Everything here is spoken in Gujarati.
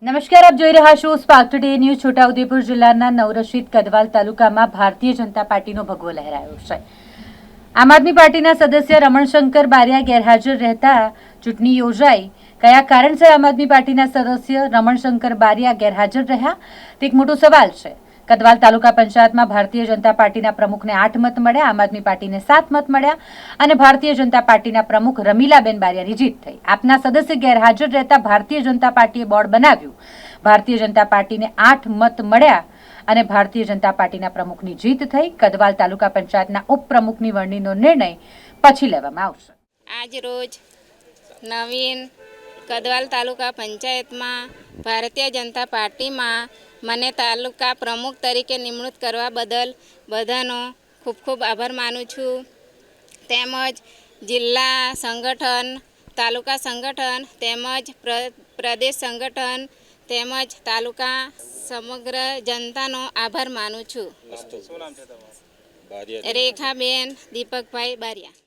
નમસ્કાર, આપ જોઈ રહ્યા છો સ્પાર્ક ટુડે ન્યૂઝ। છોટાઉદેપુર જિલ્લાના નવરશીદ કદવાલ તાલુકામાં ભારતીય જનતા પાર્ટીનો ભગવો લહેરાયો છે। આમ આદમી પાર્ટીના સદસ્ય રમણશંકર બારિયા ગેરહાજર રહેતા ચૂંટણી યોજાઈ। કયા કારણસર આમ આદમી પાર્ટીના સદસ્ય રમણશંકર બારિયા ગેરહાજર રહ્યા તે એક મોટો સવાલ છે। કદવાલ તાલુકા પંચાયતમાં ભારતીય જનતા પાર્ટીના પ્રમુખને 8 મત મળ્યા, આમ આદમી પાર્ટીને 7 મત મળ્યા અને ભારતીય જનતા પાર્ટીના પ્રમુખ રમીલાબેન બારિયાની જીત થઈ। આપના સદસ્ય ગેરહાજર રહેતા ભારતીય જનતા પાર્ટીએ બોર્ડ બનાવ્યું। ભારતીય જનતા પાર્ટીને 8 મત મળ્યા અને ભારતીય જનતા પાર્ટીના પ્રમુખની જીત થઈ। કદવાલ તાલુકા પંચાયતના ઉપપ્રમુખની વરણીનો નિર્ણય પછી લેવામાં આવશે। આજ રોજ નવીન કદવાલ તાલુકા પંચાયતમાં ભારતીય જનતા પાર્ટીમાં મને તાલુકા પ્રમુખ તરીકે નિમણૂક કરવા બદલ બધાનો ખૂબ ખૂબ આભાર માનું છું। તેમજ જિલ્લા સંગઠન, તાલુકા સંગઠન તેમજ પ્રદેશ સંગઠન તેમજ તાલુકા સમગ્ર જનતાનો આભાર માનું છું। રેખાબેન દીપકભાઈ બારિયા।